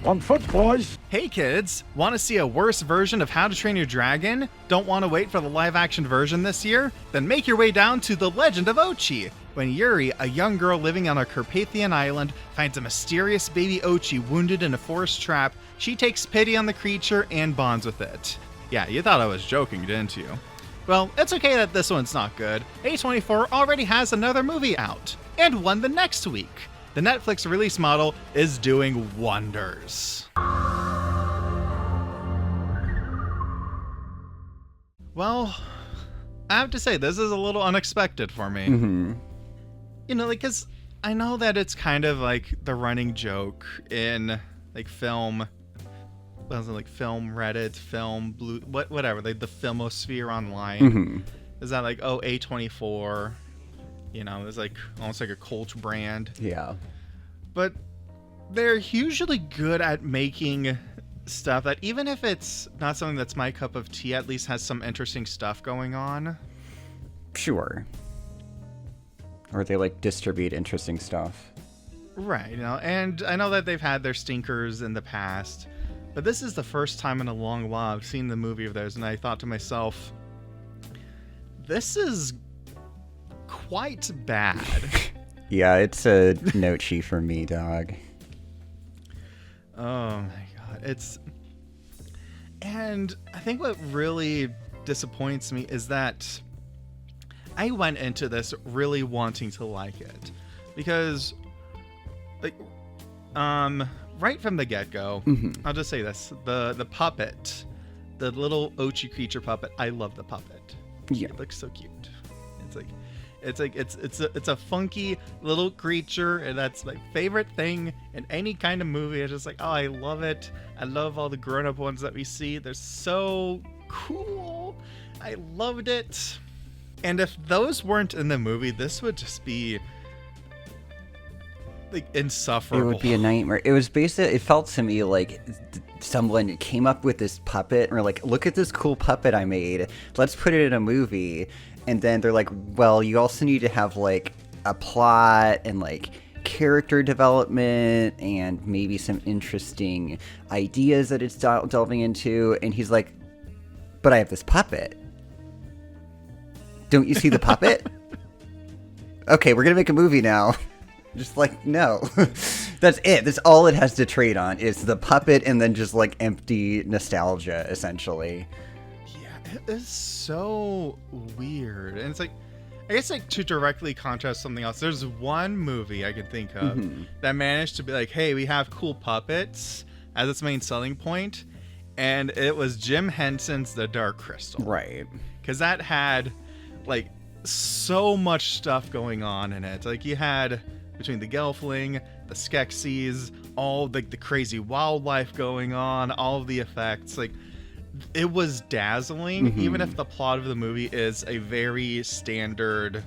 On foot, boys. Hey kids, want to see a worse version of How to Train Your Dragon? Don't want to wait for the live-action version this year? Then make your way down to The Legend of Ochi. When Yuri, a young girl living on a Carpathian island, finds a mysterious baby Ochi wounded in a forest trap, she takes pity on the creature and bonds with it. Yeah, you thought I was joking, didn't you? Well, it's okay that this one's not good. A24 already has another movie out, and one the next week. The Netflix release model is doing wonders. Well, I have to say, this is a little unexpected for me. Mm-hmm. You know, like, because I know that it's kind of like the running joke in, like, film, film Reddit, film blue, whatever, like the filmosphere online. Mm-hmm. Is that like, oh, A24, you know, it's like almost like a cult brand. Yeah. But they're usually good at making stuff that, even if it's not something that's my cup of tea, at least has some interesting stuff going on. Sure. Or they like distribute interesting stuff. Right, you know, and I know that they've had their stinkers in the past, but this is the first time in a long while I've seen the movie of theirs, and I thought to myself, this is quite bad. Yeah, it's a no-chi for me, dog. Oh my god, and I think what really disappoints me is that I went into this really wanting to like it, because, like, right from the get-go, Mm-hmm. I'll just say this: the puppet, the little Ochi creature puppet. I love the puppet. Yeah. It looks so cute. It's a funky little creature, and that's my favorite thing in any kind of movie. It's just like, oh, I love it. I love all the grown-up ones that we see. They're so cool. I loved it. And if those weren't in the movie, this would just be like insufferable. It would be a nightmare. It was basically, it felt to me like someone came up with this puppet and were like, look at this cool puppet I made. Let's put it in a movie. And then they're like, well, you also need to have like a plot and like character development and maybe some interesting ideas that it's delving into. And he's like, but I have this puppet. Don't you see the puppet? Okay, we're going to make a movie now. Just like, no. That's it. That's all it has to trade on is the puppet and then just like empty nostalgia, essentially. Yeah, it is so weird. And it's like, I guess like to directly contrast something else, there's one movie I can think of that managed to be like, hey, we have cool puppets as its main selling point. And it was Jim Henson's The Dark Crystal. Right. Because that had like so much stuff going on in it. Like you had between the Gelfling, the Skeksis, all the crazy wildlife going on, all of the effects. Like, it was dazzling, even if the plot of the movie is a very standard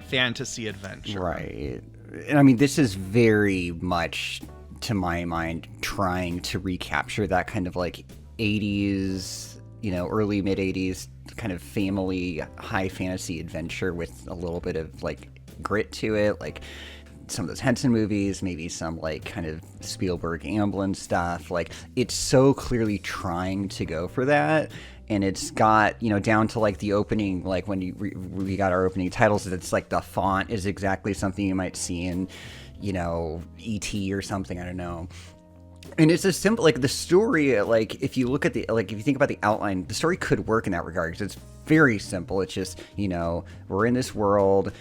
fantasy adventure. Right. And I mean, this is very much, to my mind, trying to recapture that kind of like 80s, you know, early mid 80s kind of family high fantasy adventure with a little bit of like grit to it, like some of those Henson movies, maybe some like kind of Spielberg Amblin stuff. Like, it's so clearly trying to go for that, and it's got, you know, down to like the opening, like when we got our opening titles, it's like the font is exactly something you might see in, you know, E.T. or something, I don't know. And it's a simple, like the story, like if you look at the, like if you think about the outline, the story could work in that regard because it's very simple. It's just, you know, we're in this world,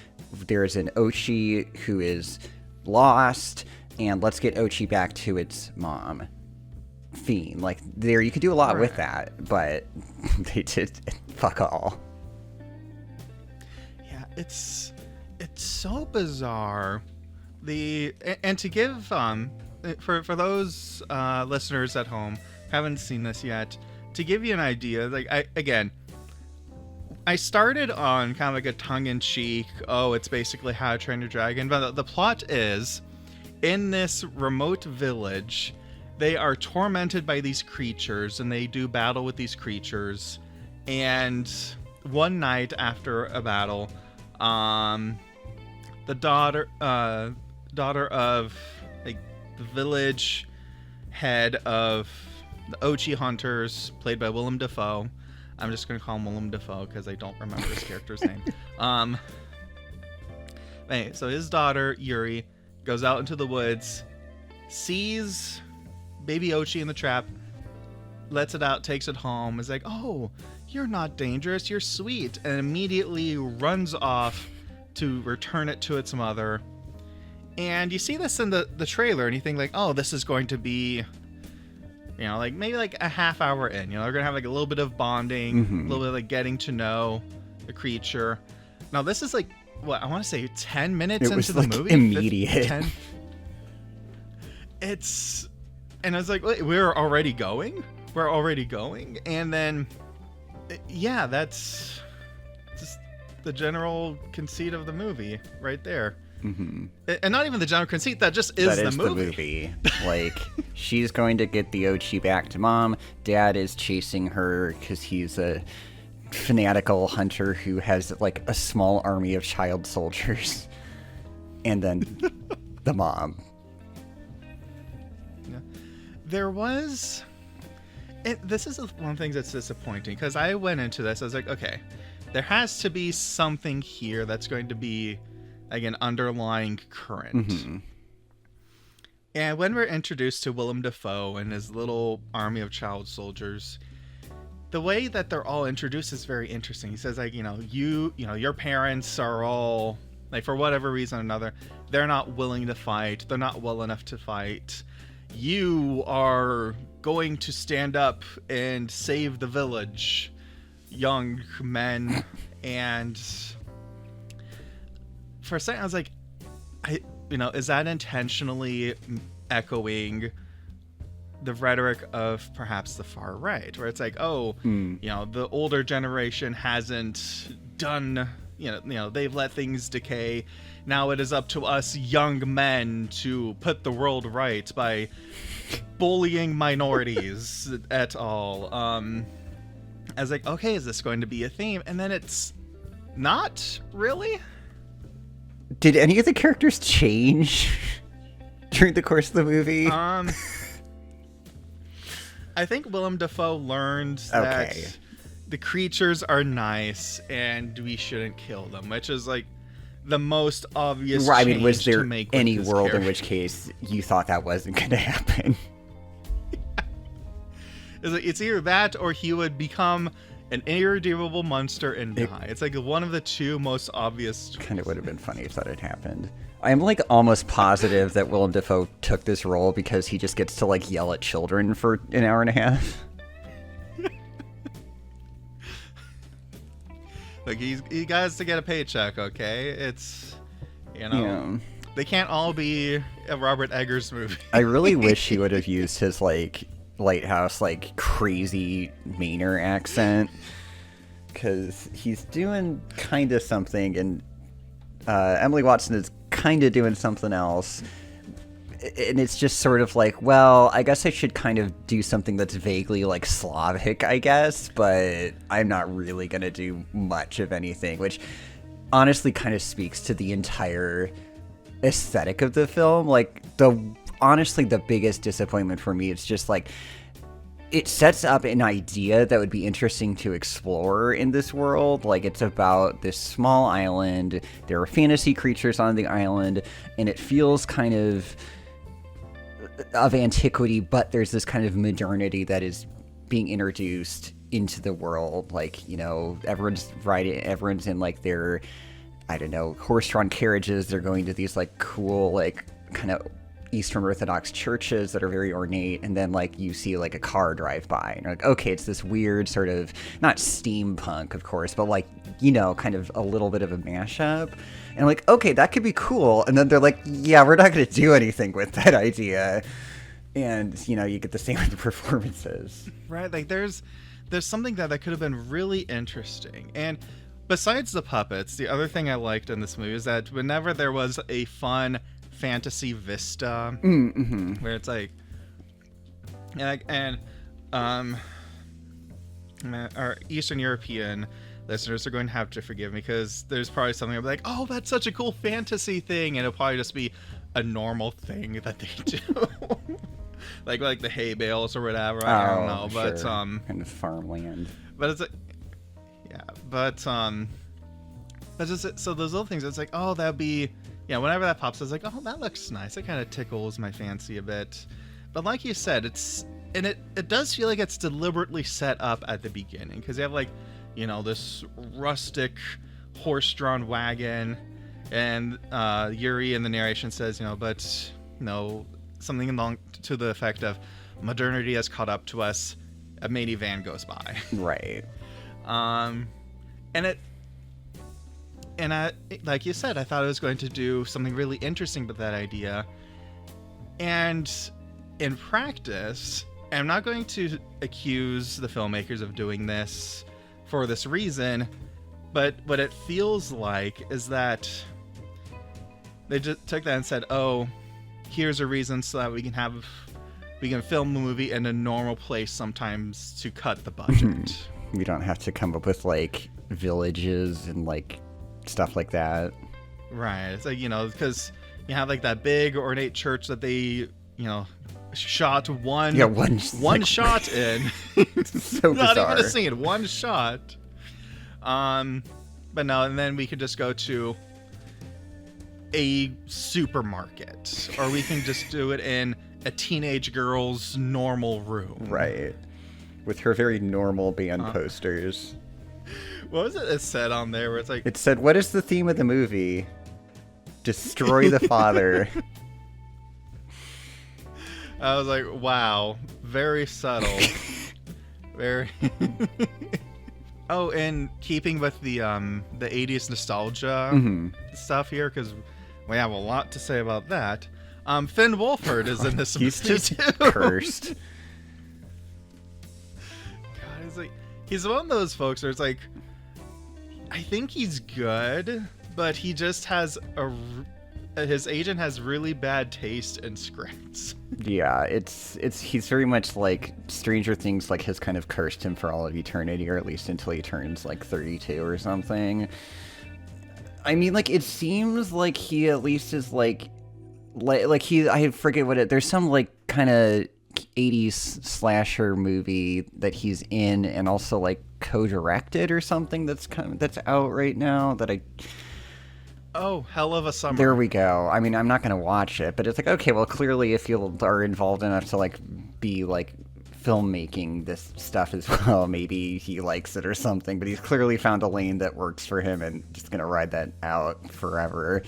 there's an Ochi who is lost, and let's get Ochi back to its mom. Fiend. Like, there, you could do a lot with that, but they did fuck all. Yeah, it's so bizarre. And to give for those listeners at home who haven't seen this yet, to give you an idea, like I started on kind of like a tongue-in-cheek, oh, it's basically How to Train Your Dragon, but the plot is, in this remote village, they are tormented by these creatures, and they do battle with these creatures, and one night after a battle, the daughter of like the village head of the Ochi hunters, played by Willem Dafoe. I'm just going to call him Willem Dafoe because I don't remember his character's name. Anyway, so his daughter, Yuri, goes out into the woods, sees baby Ochi in the trap, lets it out, takes it home, is like, oh, you're not dangerous, you're sweet, and immediately runs off to return it to its mother. And you see this in the trailer, and you think like, oh, this is going to be, you know, like maybe like a half hour in, you know, they're gonna have like a little bit of bonding, a little bit of like getting to know the creature. Now this is like, what, I want to say 10 minutes into the movie? Immediate. 10. And I was like, wait, we're already going? We're already going? And then, yeah, that's just the general conceit of the movie right there. Mm-hmm. And not even the general conceit, that just is the movie. Like, she's going to get the Ochi back to mom. Dad is chasing her because he's a fanatical hunter who has like a small army of child soldiers. And then the mom. Yeah. There was... this is one of the things that's disappointing, because I went into this, I was like, okay, there has to be something here that's going to be like an underlying current. Mm-hmm. And when we're introduced to Willem Dafoe and his little army of child soldiers, the way that they're all introduced is very interesting. He says, like, your parents are all, like, for whatever reason or another, they're not willing to fight. They're not well enough to fight. You are going to stand up and save the village, young men. And for a second, I was like, is that intentionally echoing the rhetoric of perhaps the far right, where it's like, the older generation hasn't done, they've let things decay. Now it is up to us young men to put the world right by bullying minorities at all. I was like, okay, is this going to be a theme? And then it's not really. Did any of the characters change during the course of the movie? I think Willem Dafoe learned that the creatures are nice and we shouldn't kill them, which is like the most obvious change. I mean, was there any world in which case you thought that wasn't going to happen? It's either that or he would become an irredeemable monster and die. It's like one of the two most obvious. Kind of would have been funny if that had happened. I'm like almost positive that Willem Dafoe took this role because he just gets to like yell at children for an hour and a half. Like he has to get a paycheck, okay? It's, they can't all be a Robert Eggers movie. I really wish he would have used his like lighthouse like crazy Mainer accent, because he's doing kind of something, and Emily Watson is kind of doing something else, and it's just sort of like, well, I guess I should kind of do something that's vaguely like Slavic, I guess, but I'm not really gonna do much of anything, which honestly kind of speaks to the entire aesthetic of the film. Like, honestly, the biggest disappointment for me, it's just like, it sets up an idea that would be interesting to explore in this world. Like, it's about this small island, there are fantasy creatures on the island, and it feels kind of antiquity, but there's this kind of modernity that is being introduced into the world. Like, everyone's in like their, I don't know, horse-drawn carriages. They're going to these like cool, like kind of Eastern Orthodox churches that are very ornate, and then like you see like a car drive by and you're like, okay, it's this weird sort of, not steampunk of course, but like, kind of a little bit of a mashup. And I'm like, okay, that could be cool. And then they're like, yeah, we're not going to do anything with that idea. And you get the same with the performances, right? Like there's something that could have been really interesting. And besides the puppets, the other thing I liked in this movie is that whenever there was a fun fantasy vista, where it's like, our Eastern European listeners are going to have to forgive me, because there's probably something I'll be like, oh, that's such a cool fantasy thing, and it'll probably just be a normal thing that they do. like the hay bales or whatever. I don't know, sure. but kind of farmland. but it's just so those little things. It's like, oh, that'd be, whenever that pops, it's like, oh, that looks nice. It kind of tickles my fancy a bit. But like you said, it does feel like it's deliberately set up at the beginning, because you have like, this rustic horse-drawn wagon, and Yuri in the narration says, but something along to the effect of, modernity has caught up to us, a minivan goes by. Right. And I, like you said, I thought it was going to do something really interesting with that idea. And in practice, I'm not going to accuse the filmmakers of doing this for this reason, but what it feels like is that they just took that and said, oh, here's a reason so that we can film the movie in a normal place sometimes to cut the budget. We don't have to come up with like villages and like stuff like that. Right. It's like, because you have like that big ornate church that they, shot one shot in. So not bizarre. even a scene, one shot. But no, and then we could just go to a supermarket, or we can just do it in a teenage girl's normal room. Right. With her very normal band posters. What was it said on there where it's like... It said, what is the theme of the movie? Destroy the father. I was like, wow, very subtle. Very... Oh, and keeping with the 80s nostalgia stuff here, because we have a lot to say about that. Finn Wolfhard is in this He's movie just too. cursed. God, he's one of those folks where it's like, I think he's good, but he just has his agent has really bad taste in scripts. Yeah, he's very much like Stranger Things, like has kind of cursed him for all of eternity, or at least until he turns like 32 or something. I mean, like, it seems like he at least is like I forget what there's some like kind of 80s slasher movie that he's in and also like co-directed or something that's out right now that Oh, Hell of a Summer. There we go. I mean, I'm not going to watch it, but it's like, okay, well, clearly if you are involved enough to like be like filmmaking this stuff as well, maybe he likes it or something, but he's clearly found a lane that works for him and just going to ride that out forever.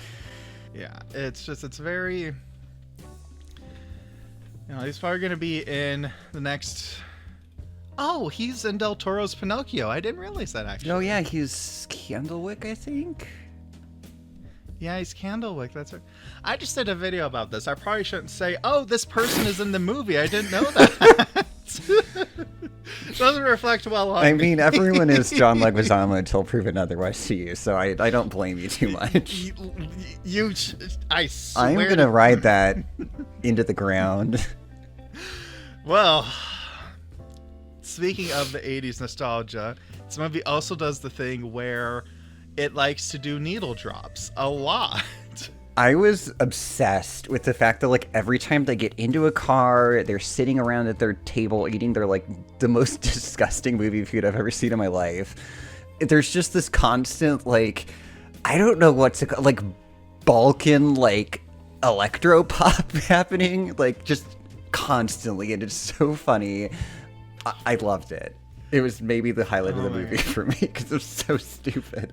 Yeah, it's very... he's probably going to be in the next... Oh, he's in Del Toro's Pinocchio. I didn't realize that, actually. Oh, yeah, he's Candlewick, I think? Yeah, he's Candlewick. That's right. I just did a video about this. I probably shouldn't say, oh, this person is in the movie. I didn't know that. Doesn't reflect well on me. I mean, everyone is John Leguizamo until proven otherwise to you, so I don't blame you too much. I swear. I'm going to ride that into the ground. Well, speaking of the 80s nostalgia, this movie also does the thing where it likes to do needle drops a lot. I was obsessed with the fact that, like, every time they get into a car, they're sitting around at their table eating their, like, the most disgusting movie food I've ever seen in my life. There's just this constant, like, I don't know what's it called, like, Balkan, like, electro pop happening, like, just constantly, and it's so funny. I loved it. It was maybe the highlight of the movie for me, because it was so stupid.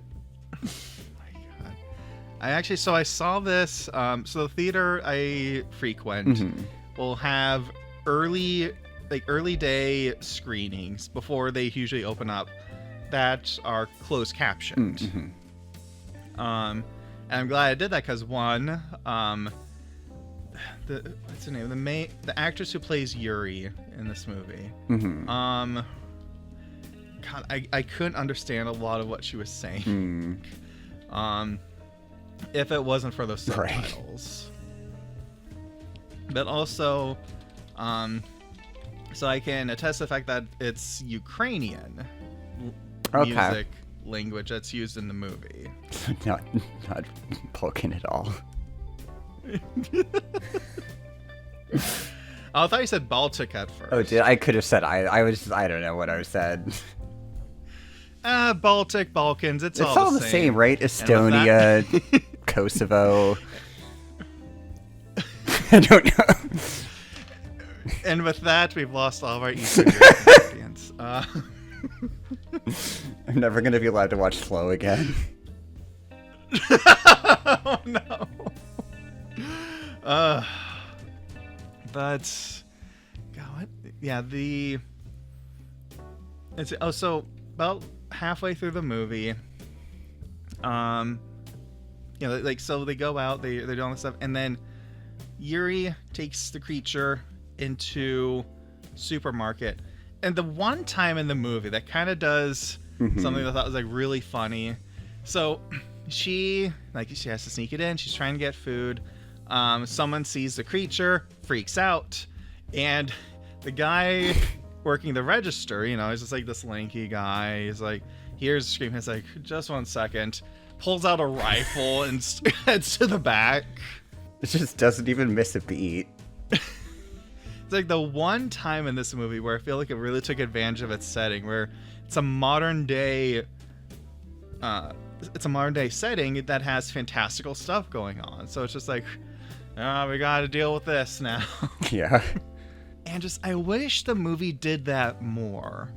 I saw this. So the theater I frequent will have early day screenings before they usually open up that are closed captioned. And I'm glad I did that because what's her name? The actress who plays Yuri in this movie. God, I couldn't understand a lot of what she was saying. If it wasn't for those subtitles. Right. But also, so I can attest to the fact that it's Ukrainian music language that's used in the movie. not Balkan at all. Oh, I thought you said Baltic at first. Oh, I could have said I don't know what I said. Baltic, Balkans, it's It's all the same, right? Estonia, Kosovo. I don't know. And with that, we've lost all of our Eastern Europeans. I'm never going to be allowed to watch Flow again. Oh, no. But, God, yeah, so about halfway through the movie, so they go out, they're doing all this stuff, and then Yuri takes the creature into supermarket, and the one time in the movie that kind of does something that I thought was like really funny. So she has to sneak it in. She's trying to get food. Someone sees the creature, freaks out, and the guy working the register, he's just like this lanky guy. He's like, hears the scream. He's like, just 1 second. Pulls out a rifle and heads to the back. It just doesn't even miss a beat. It's like the one time in this movie where I feel like it really took advantage of its setting, where it's a modern day setting that has fantastical stuff going on. So it's just like, we got to deal with this now. Yeah. And I wish the movie did that more.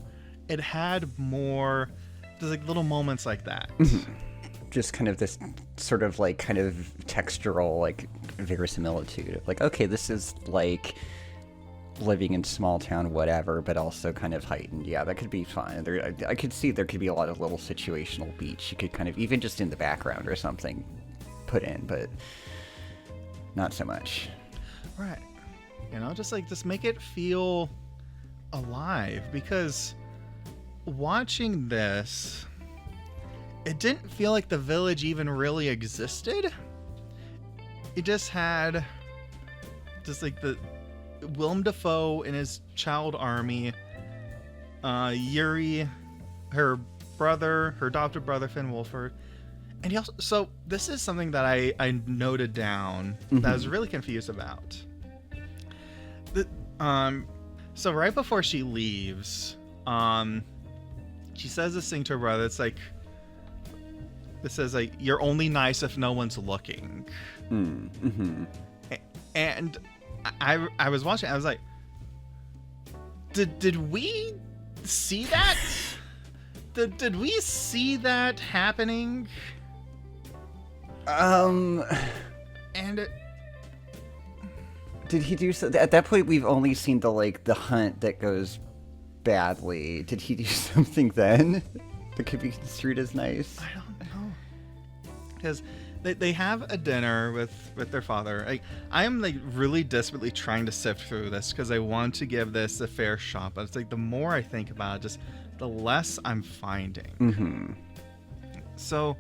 It had more, there's like little moments like that. Just kind of this sort of like kind of textural like verisimilitude. Like, okay, this is like living in small town, whatever, but also kind of heightened. Yeah, that could be fun. I could see there could be a lot of little situational beats you could kind of, even just in the background or something, put in, but not so much. Right. Just make it feel alive, because watching this, it didn't feel like the village even really existed. It just had like the Willem Dafoe and his child army, Yuri, her adopted brother Finn Wolfhard, and so this is something that I noted down that I was really confused about. So right before she leaves, she says this thing to her brother. It's like, it says like, "You're only nice if no one's looking." And I was watching. I was like, did we see that? Did we see that happening? And did he do so? At that point, we've only seen the hunt that goes badly. Did he do something then that could be construed as nice? I don't know. Because they have a dinner with their father. I am really desperately trying to sift through this because I want to give this a fair shot. But it's like the more I think about it, just the less I'm finding. So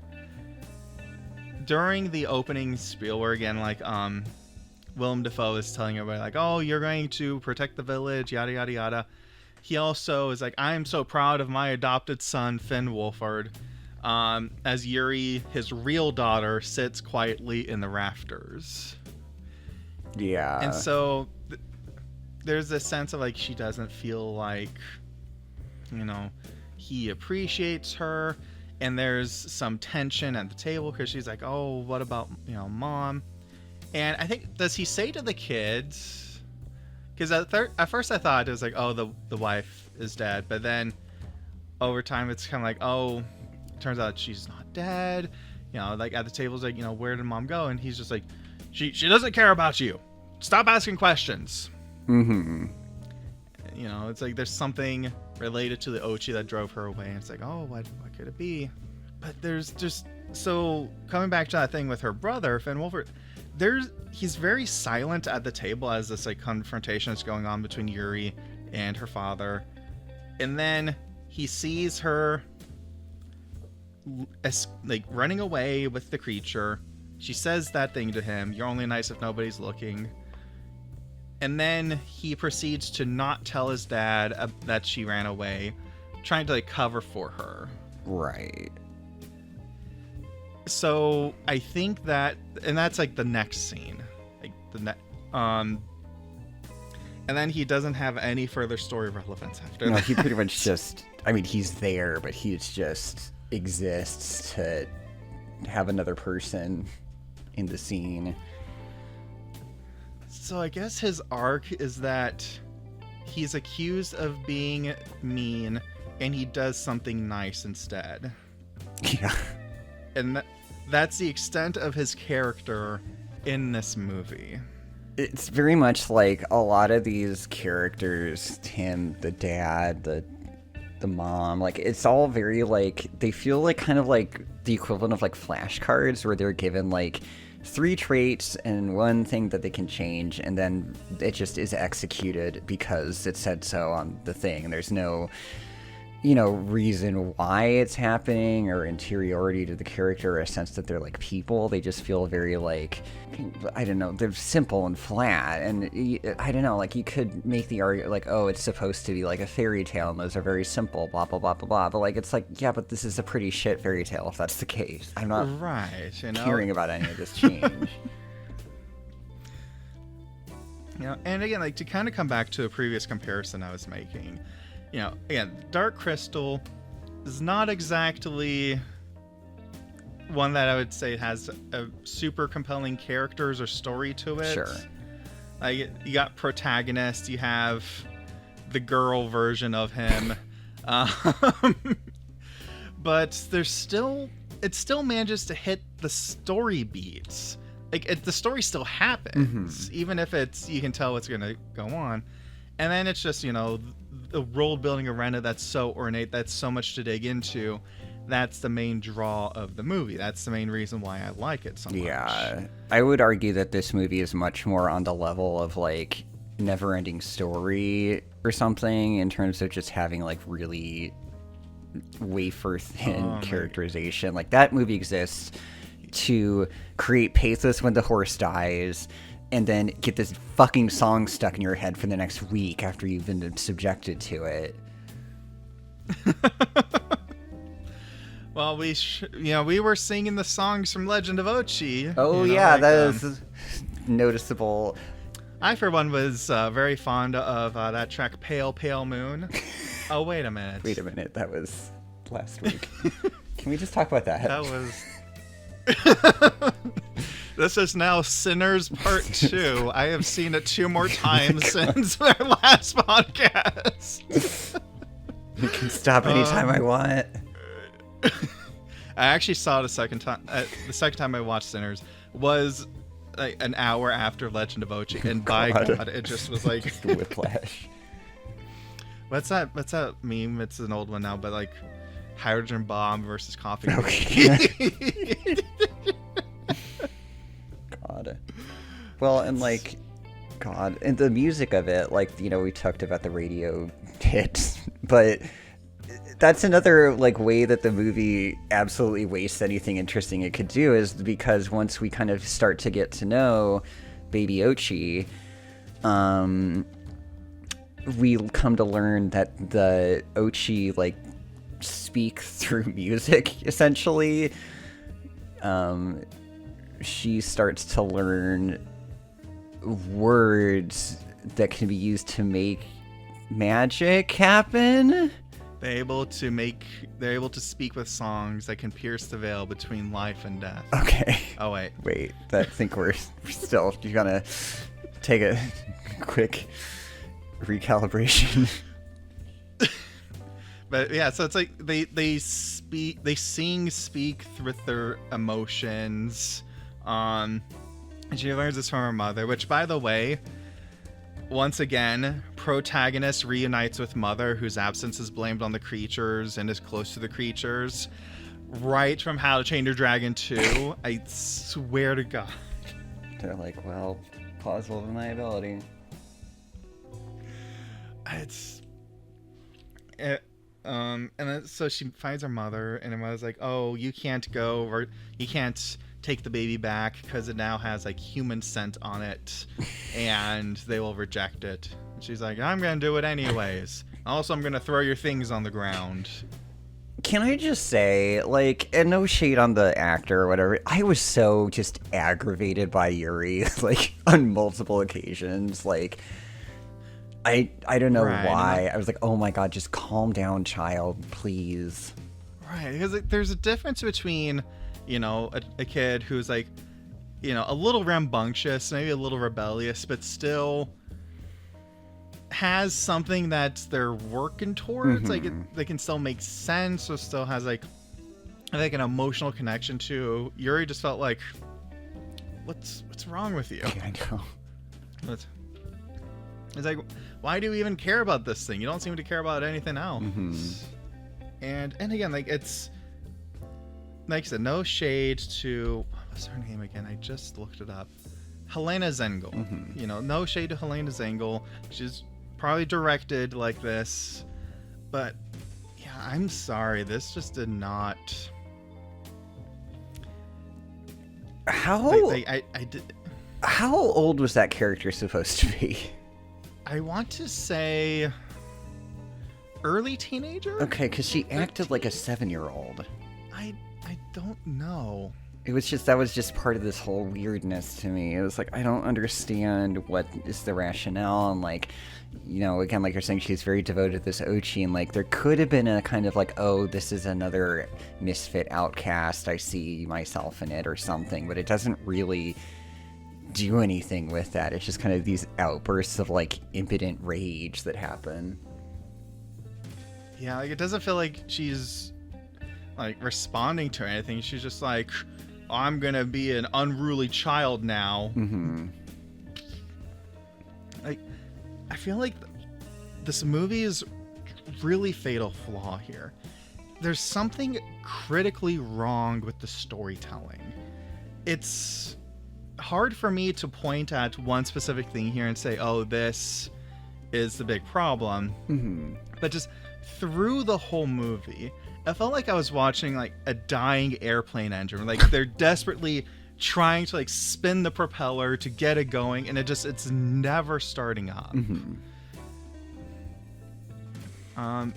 during the opening spiel, where again, Willem Dafoe is telling everybody oh, you're going to protect the village, yada yada yada. He also is like, I am so proud of my adopted son Finn Wolfhard. As Yuri, his real daughter, sits quietly in the rafters. Yeah. And so there's this sense of she doesn't feel like, he appreciates her. And there's some tension at the table because she's like, oh, what about, mom? And I think, does he say to the kids? Because at first I thought it was like, oh, the wife is dead. But then over time it's kind of like, oh, turns out she's not dead. At the table's like, where did mom go? And he's just like, she doesn't care about you. Stop asking questions. It's like there's something related to the Ochi that drove her away. And it's like, oh, what could it be? But there's just, so coming back to that thing with her brother, Finn Wolfhard, he's very silent at the table as this confrontation is going on between Yuri and her father. And then he sees her running away with the creature. She says that thing to him, you're only nice if nobody's looking. And then he proceeds to not tell his dad that she ran away, trying to cover for her. Right. So I think that, and that's the next scene, and And then he doesn't have any further story relevance after that. He pretty much just, I mean, he's there, but he just exists to have another person in the scene. So I guess his arc is that he's accused of being mean, and he does something nice instead. Yeah. And that's the extent of his character in this movie. It's very much like a lot of these characters, him, the dad, the mom, like it's all very like, they feel like kind of like the equivalent of like flashcards where they're given like 3 traits and 1 thing that they can change, and then it just is executed because it said so on the thing, and there's no, you know, reason why it's happening or interiority to the character or a sense that they're like people. They just feel very like, I don't know, they're simple and flat, and I don't know, like you could make the argument like, oh, it's supposed to be like a fairy tale and those are very simple, blah blah blah blah blah, but like it's like, yeah, but this is a pretty shit fairy tale if that's the case. I'm not caring about any of this change. You know, and again, like to kind of come back to a previous comparison I was making, you know, again, Dark Crystal is not exactly one that I would say has a super compelling characters or story to it. Sure. Like, you got protagonist, you have the girl version of him, but it still manages to hit the story beats. Like, the story still happens, even if you can tell what's going to go on. And then it's just, you know, the world building around it that's so ornate, that's so much to dig into. That's the main draw of the movie. That's the main reason why I like it so much. Yeah, I would argue that this movie is much more on the level of like Never-Ending Story or something, in terms of just having like really wafer thin characterization. Like that movie exists to create pathos when the horse dies, and then get this fucking song stuck in your head for the next week after you've been subjected to it. Well, we were singing the songs from Legend of Ochi. Oh, yeah, like, that is noticeable. I, for one, was very fond of that track, Pale, Pale Moon. Oh, wait a minute. Wait a minute, that was last week. Can we just talk about that? That was... This is now Sinners Part 2. I have seen it 2 more times since our last podcast. You can stop anytime I want. I actually saw it a second time. The second time I watched Sinners was like an hour after Legend of Ochi, and by God, it just was like just whiplash. What's that meme? It's an old one now, but like hydrogen bomb versus coffee. Okay. God. Well, and like, God, and the music of it, like, you know, we talked about the radio hits, but that's another like way that the movie absolutely wastes anything interesting it could do, is because once we kind of start to get to know Baby Ochi, we come to learn that the Ochi like speak through music, essentially. She starts to learn words that can be used to make magic happen. They're able to speak with songs that can pierce the veil between life and death. Okay. Oh, wait. I think we're still, you're gonna take a quick recalibration. But yeah, so it's like they speak with their emotions. And she learns this from her mother, which, by the way, once again, protagonist reunites with mother, whose absence is blamed on the creatures and is close to the creatures. Right from How to Train Your Dragon 2. I swear to God. They're like, well, plausible deniability. And then, so she finds her mother, and her mother's like, oh, you can't go, or you can't take the baby back because it now has like human scent on it, and they will reject it. And she's like, I'm gonna do it anyways. Also, I'm gonna throw your things on the ground. Can I just say, like, and no shade on the actor or whatever, I was so just aggravated by Yuri, like, on multiple occasions. Like, I don't know Right, why. I was like, oh my god, just calm down, child, please. Right, because like, there's a difference between, a kid who's like, a little rambunctious, maybe a little rebellious, but still has something that they're working towards. Like they can still make sense, or still has like an emotional connection to. Yuri just felt like, what's wrong with you? Yeah, I know. It's like, why do you even care about this thing? You don't seem to care about anything else. And again, like, it's like I said, no shade to, what's her name again? I just looked it up. Helena Zengel. No shade to Helena Zengel. She's probably directed like this, but yeah, I'm sorry, this just did not. How I did. How old was that character supposed to be? I want to say early teenager. Okay, because she acted like a 7-year-old. I don't know. It was just, that was just part of this whole weirdness to me. It was like, I don't understand what is the rationale, and like, again, like you're saying, she's very devoted to this Ochi, and like there could have been a kind of like, oh, this is another misfit outcast, I see myself in it or something, but it doesn't really do anything with that. It's just kind of these outbursts of like impotent rage that happen. Yeah, like it doesn't feel like she's like responding to anything. She's just like, I'm gonna be an unruly child now. Like, I feel like this movie is really fatal flaw here. There's something critically wrong with the storytelling. It's hard for me to point at one specific thing here and say, oh, this is the big problem. But just through the whole movie, I felt like I was watching like a dying airplane engine. Like they're desperately trying to like spin the propeller to get it going, and it's never starting up. I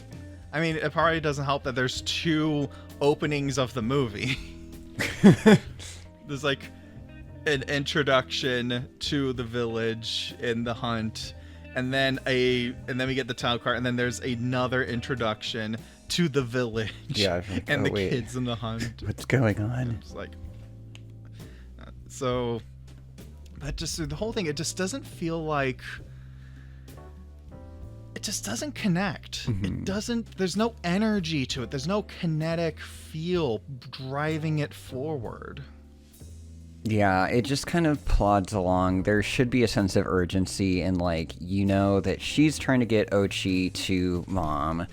mean, it probably doesn't help that there's 2 openings of the movie. There's like an introduction to the village in the hunt, and then we get the title card, and then there's another introduction to the village. Yeah, like, and kids in the hunt. What's going on? It's like, so that just, the whole thing, it just doesn't feel like, it just doesn't connect. It doesn't, there's no energy to it. There's no kinetic feel driving it forward. Yeah, it just kind of plods along. There should be a sense of urgency, and like, that she's trying to get Ochi to mom,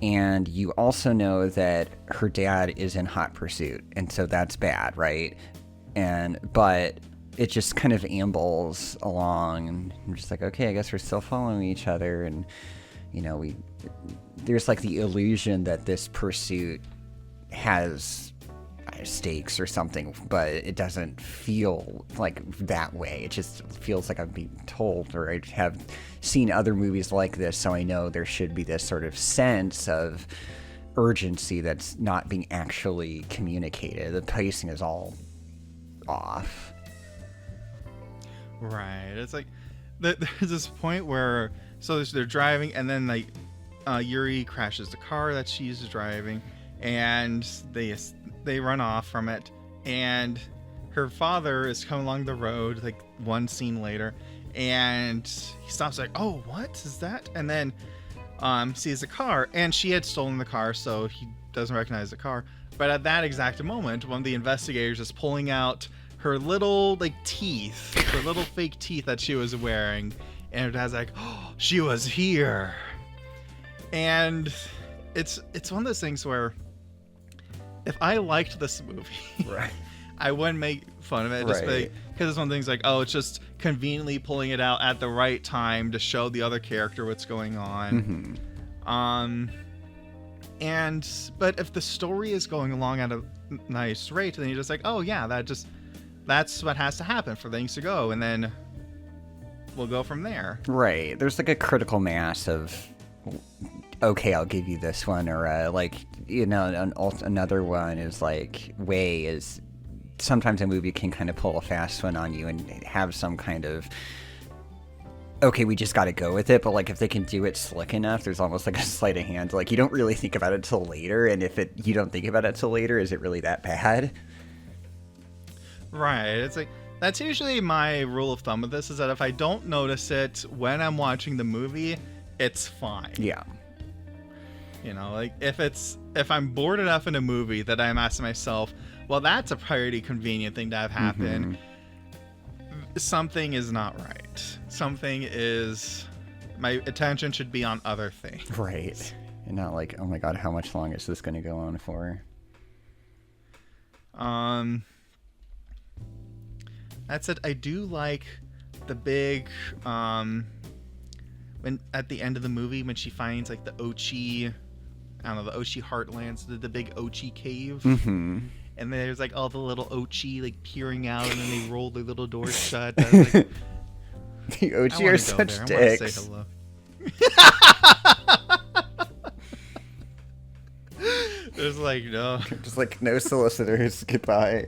and you also know that her dad is in hot pursuit, and so that's bad, right? But it just kind of ambles along, and I'm just like, okay, I guess we're still following each other, and there's like the illusion that this pursuit has stakes or something, but it doesn't feel like that way. It just feels like I'm being told, or I have seen other movies like this, so I know there should be this sort of sense of urgency that's not being actually communicated. The pacing is all off. Right. It's like there's this point where they're driving, and then like Yuri crashes the car that she's driving, and they run off from it, and her father is coming along the road like one scene later, and he stops like, oh, what is that? And then sees the car, and she had stolen the car, so he doesn't recognize the car. But at that exact moment, one of the investigators is pulling out her little like teeth, her little fake teeth that she was wearing, and her dad's like, oh, she was here. And it's one of those things where if I liked this movie, right, I wouldn't make fun of it, just because it's one of the things like, oh, it's just conveniently pulling it out at the right time to show the other character what's going on. But if the story is going along at a nice rate, then you're just like, oh yeah, that's what has to happen for things to go, and then we'll go from there. Right. There's like a critical mass of, okay, I'll give you this one, or another one is like, is sometimes a movie can kind of pull a fast one on you and have some kind of okay, we just got to go with it. But like, if they can do it slick enough, there's almost like a sleight of hand. Like, you don't really think about it till later, and if you don't think about it till later, is it really that bad? Right. It's like, that's usually my rule of thumb with this, is that if I don't notice it when I'm watching the movie, it's fine. Yeah. You know, like if I'm bored enough in a movie that I'm asking myself, well, that's a pretty convenient thing to have happen. Something is not right. My attention should be on other things. Right. And not like, oh my god, how much longer is this going to go on for? That's it. I do like the big, when at the end of the movie, when she finds like the Ochi, I don't know, the Ochi heartlands, the big Ochi cave. Mm-hmm. And there's like all the little Ochi like peering out, and then they roll their little doors shut. I was like, the Ochi are such there. dicks. I want to say hello. There's like, no. Just like, no solicitors, goodbye.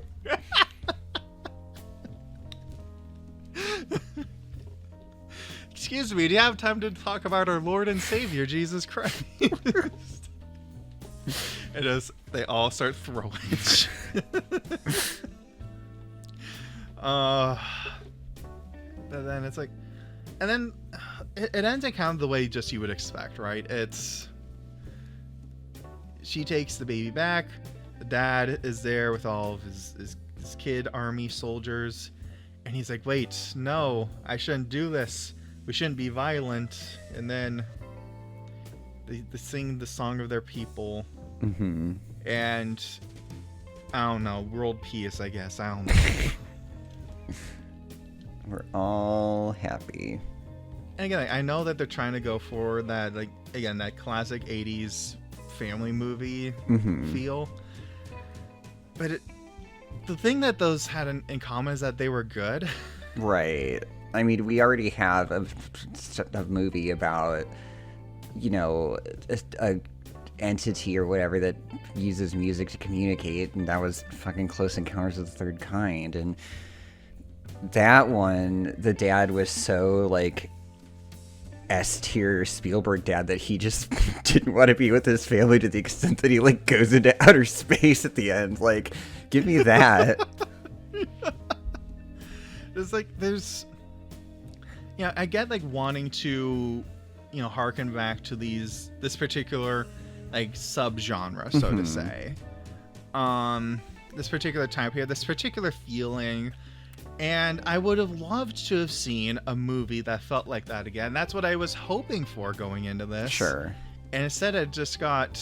Excuse me, do you have time to talk about our Lord and Savior, Jesus Christ? And as they all start throwing shit. But then it's like, and then it ends in kind of the way just you would expect, right? She takes the baby back. The dad is there with all of his kid army soldiers. And he's like, wait, no, I shouldn't do this. We shouldn't be violent. And then they sing the song of their people. Mm-hmm. And I don't know, world peace, I guess. I don't know. We're all happy. And again, I know that they're trying to go for that, like, again, that classic 80s family movie feel. But the thing that those had in common is that they were good. Right. I mean, we already have a movie about, you know, a entity or whatever that uses music to communicate, and that was fucking Close Encounters of the Third Kind. And that one, the dad was so like S-tier Spielberg dad that he just didn't want to be with his family to the extent that he like goes into outer space at the end. Like, give me that. It's like, there's, yeah, I get like wanting to, you know, harken back to this particular like subgenre, so to say. This particular time period, this particular feeling. And I would have loved to have seen a movie that felt like that again. That's what I was hoping for going into this. Sure. And instead it just got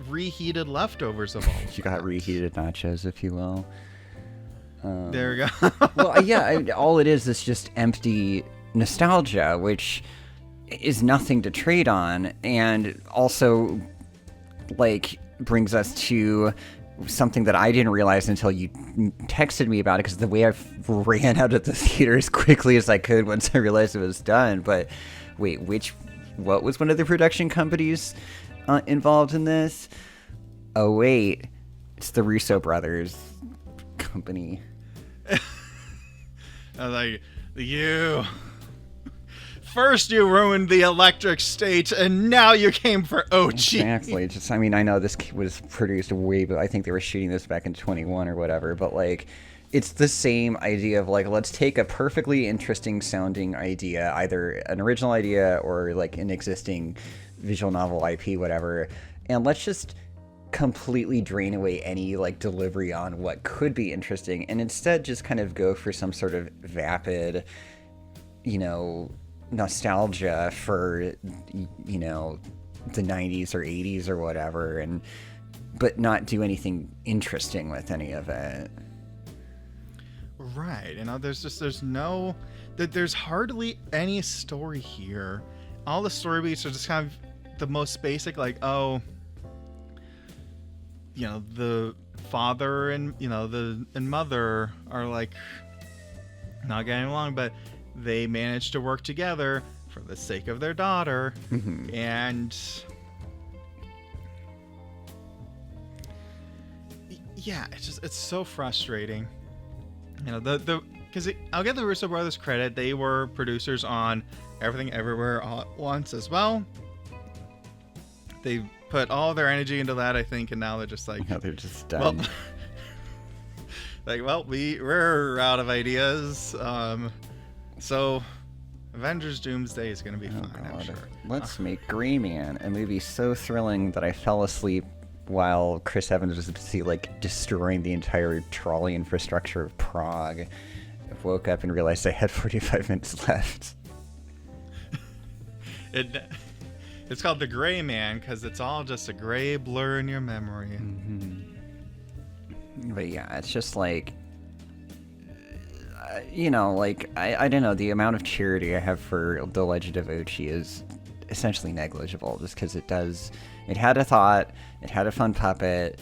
reheated leftovers of all of You got that. reheated nachos, if you will. There we go. Well, yeah, all it is just empty nostalgia, which is nothing to trade on, and also, like, brings us to something that I didn't realize until you texted me about it, because the way I ran out of the theater as quickly as I could once I realized it was done. But wait, what was one of the production companies involved in this? Oh, wait, it's the Russo brothers company. I was like, you... First you ruined the Electric State, and now you came for Ochi. Exactly. Just, I mean, I know this was produced way, but I think they were shooting this back in 21 or whatever. But like, it's the same idea of like, let's take a perfectly interesting sounding idea, either an original idea or like an existing visual novel IP, whatever, and let's just completely drain away any like delivery on what could be interesting, and instead just kind of go for some sort of vapid, you know, nostalgia for, you know, the 90s or 80s or whatever, but not do anything interesting with any of it. Right. You know, there's hardly any story here. All the story beats are just kind of the most basic, like, oh, you know, the father and, you know, and mother are like not getting along, but they managed to work together for the sake of their daughter. And yeah, it's so frustrating. You know, because I'll give the Russo brothers credit. They were producers on Everything Everywhere All at Once as well. They put all their energy into that, I think, and now they're just like, no, they're just done. We're out of ideas. So Avengers Doomsday is going to be fine, I'm sure. Let's make Gray Man, a movie so thrilling that I fell asleep while Chris Evans was busy like destroying the entire trolley infrastructure of Prague. I woke up and realized I had 45 minutes left. It's called The Gray Man because it's all just a gray blur in your memory. Mm-hmm. But yeah, it's just like, like, I don't know, the amount of charity I have for The Legend of Ochi is essentially negligible, just because it had a thought, it had a fun puppet,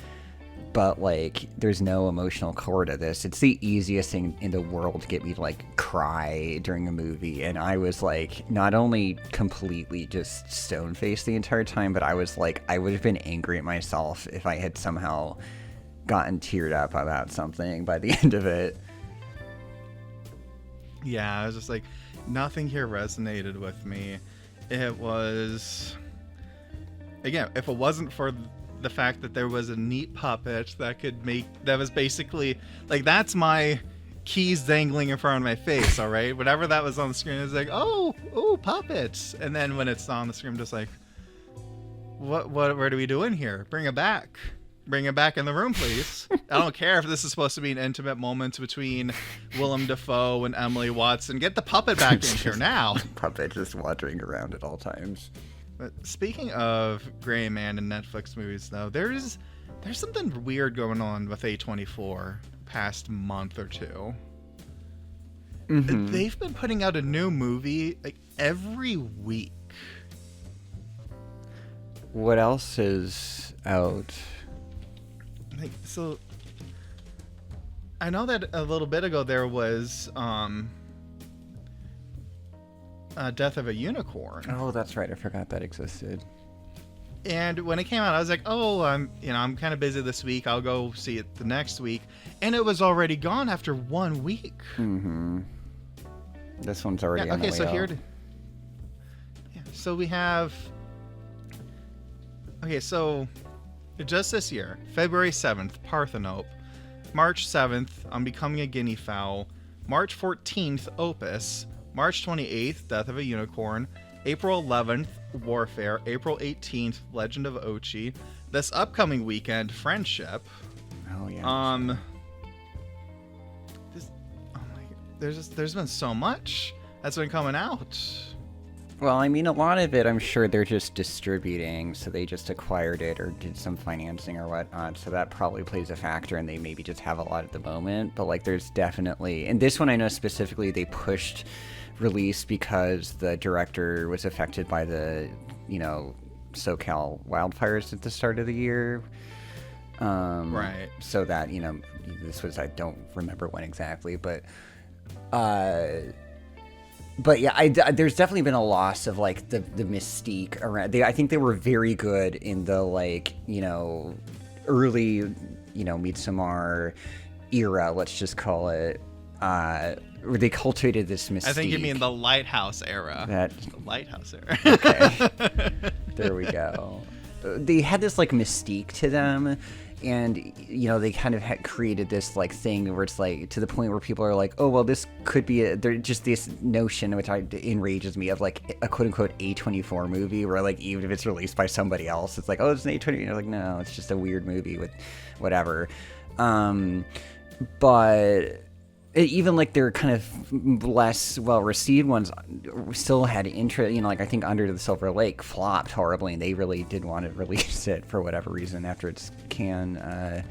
but like there's no emotional core to this. It's the easiest thing in the world to get me to like cry during a movie, and I was like not only completely just stone-faced the entire time, but I was like, I would have been angry at myself if I had somehow gotten teared up about something by the end of it. Yeah, I was just like, nothing here resonated with me. It was, again, if it wasn't for the fact that there was a neat puppet that was basically like, that's my keys dangling in front of my face. All right, whatever that was on the screen, it's like, oh puppets. And then when it's on the screen, I'm just like, what are we doing here? Bring it back in the room, please. I don't care if this is supposed to be an intimate moment between Willem Dafoe and Emily Watson. Get the puppet back in here now. Puppet just wandering around at all times. But speaking of Gray Man and Netflix movies, though, there's something weird going on with A24 past month or two. Mm-hmm. They've been putting out a new movie like every week. What else is out? Like, so I know that a little bit ago there was Death of a Unicorn. Oh, that's right. I forgot that existed. And when it came out, I was like, "Oh, I'm kind of busy this week. I'll go see it the next week." And it was already gone after 1 week. Mm-hmm. This one's already on the way out. So we have. Okay, so just this year, February 7th, Parthenope. March 7th, I'm Becoming a Guinea Fowl. March 14th, Opus. March 28th, Death of a Unicorn. April 11th, Warfare. April 18th, Legend of Ochi. This upcoming weekend, Friendship. Oh yeah. There's been so much that's been coming out. Well, I mean, a lot of it, I'm sure they're just distributing, so they just acquired it or did some financing or whatnot, so that probably plays a factor, and they maybe just have a lot at the moment. But like, there's definitely, and this one I know specifically they pushed release because the director was affected by the, SoCal wildfires at the start of the year. Right. So that, this was, I don't remember when exactly, but yeah, there's definitely been a loss of like the mystique around. I think they were very good in the early Midsommar era, let's just call it, where they cultivated this mystique. I think you mean the Lighthouse era. The Lighthouse era. Okay, there we go. They had this like mystique to them. And, they kind of had created this, like, thing where it's, like, to the point where people are like, oh, well, this could be there's just this notion, which enrages me, of, like, a quote-unquote A24 movie where, like, even if it's released by somebody else, it's like, oh, it's an A24. You're like, no, it's just a weird movie with whatever. But even, like, their kind of less well-received ones still had interest. I think Under the Silver Lake flopped horribly, and they really did want to release it for whatever reason after its Cannes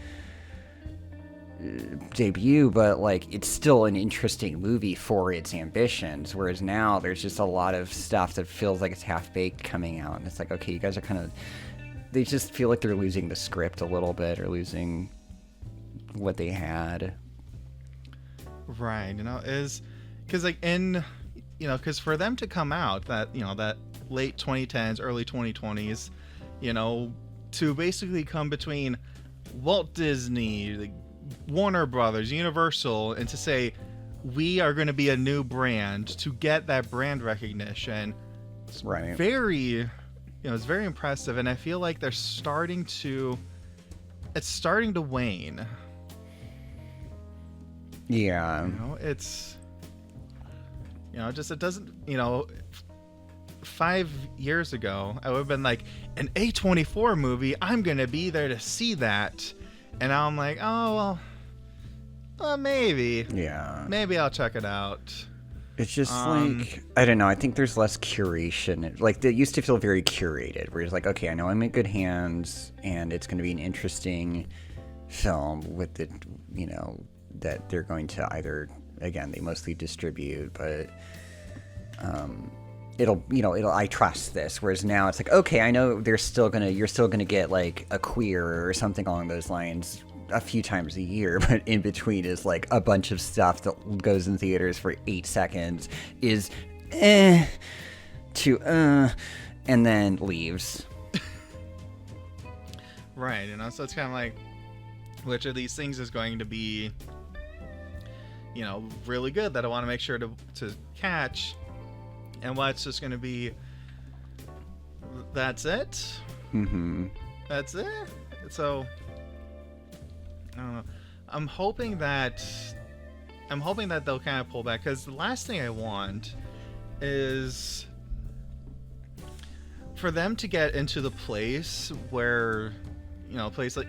debut. But, like, it's still an interesting movie for its ambitions, whereas now there's just a lot of stuff that feels like it's half-baked coming out. And it's like, okay, you guys are kind of... They just feel like they're losing the script a little bit, or losing what they had. Right, is because like because for them to come out that that late 2010s, early 2020s, to basically come between Walt Disney, like Warner Brothers, Universal, and to say, we are going to be a new brand to get that brand recognition. It's Right. it's very impressive, and I feel like it's starting to wane. Yeah. It's just, it doesn't, 5 years ago I would have been like, an A24 movie, I'm gonna be there to see that, and now I'm like, oh well, maybe I'll check it out. It's just like, I don't know, I think there's less curation. Like, it used to feel very curated, where it's like, okay, I know I'm in good hands, and it's going to be an interesting film with the, that they're going to either, again, they mostly distribute, but I trust this. Whereas now it's like, okay, I know you're still gonna get like a queer or something along those lines a few times a year, but in between is like a bunch of stuff that goes in theaters for 8 seconds, is and then leaves. Right, so it's kind of like, which of these things is going to be, really good that I want to make sure to catch, and what's just going to be, that's it? Mm-hmm. That's it? So, I don't know. I'm hoping that they'll kind of pull back, because the last thing I want is for them to get into the place where, place like,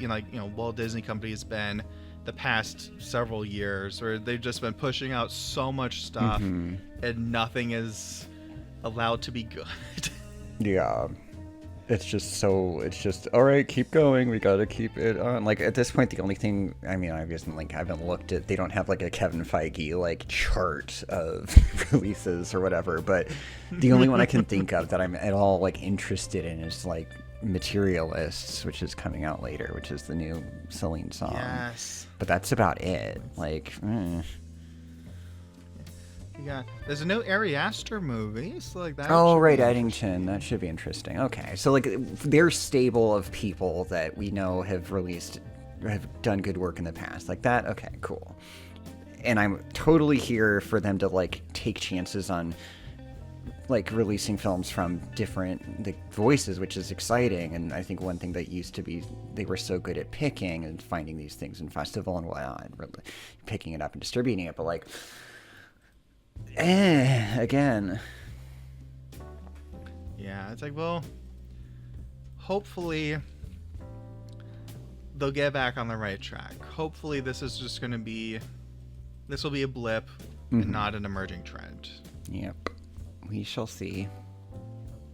Walt Disney Company has been the past several years, where they've just been pushing out so much stuff, mm-hmm. and nothing is allowed to be good. Yeah. It's just, all right, keep going. We got to keep it on. Like, at this point, the only thing, I mean, I haven't looked at, they don't have like a Kevin Feige like chart of releases or whatever, but the only one I can think of that I'm at all like interested in is like Materialists, which is coming out later, which is the new Celine song. Yes. But that's about it. Like, Yeah, there's a new Ari Aster movie, so like that. Oh, right, Eddington. That should be interesting. Okay, so like they're stable of people that we know have done good work in the past, like that. Okay, cool. And I'm totally here for them to like take chances on like releasing films from different voices, which is exciting. And I think one thing that used to be, they were so good at picking and finding these things in festival and whatnot, and really picking it up and distributing it, but like. Again. Yeah, it's like, well, hopefully they'll get back on the right track. Hopefully this is just going to be, this will be a blip and not an emerging trend. Yep. We shall see.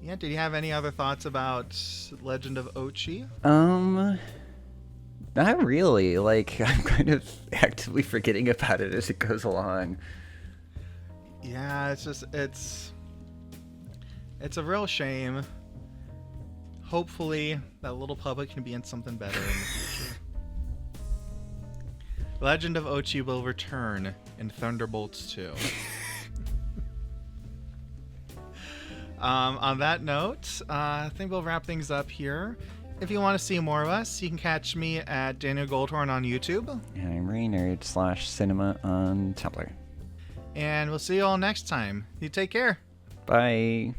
Yeah, did you have any other thoughts about Legend of Ochi? Not really. Like, I'm kind of actively forgetting about it as it goes along. Yeah, it's just, it's a real shame. Hopefully that little public can be in something better in the future. Legend of Ochi will return in Thunderbolts 2. On that note, I think we'll wrap things up here. If you want to see more of us, you can catch me at Daniel Goldhorn on YouTube. And I'm Reynard /cinema on Tumblr. And we'll see you all next time. You take care. Bye.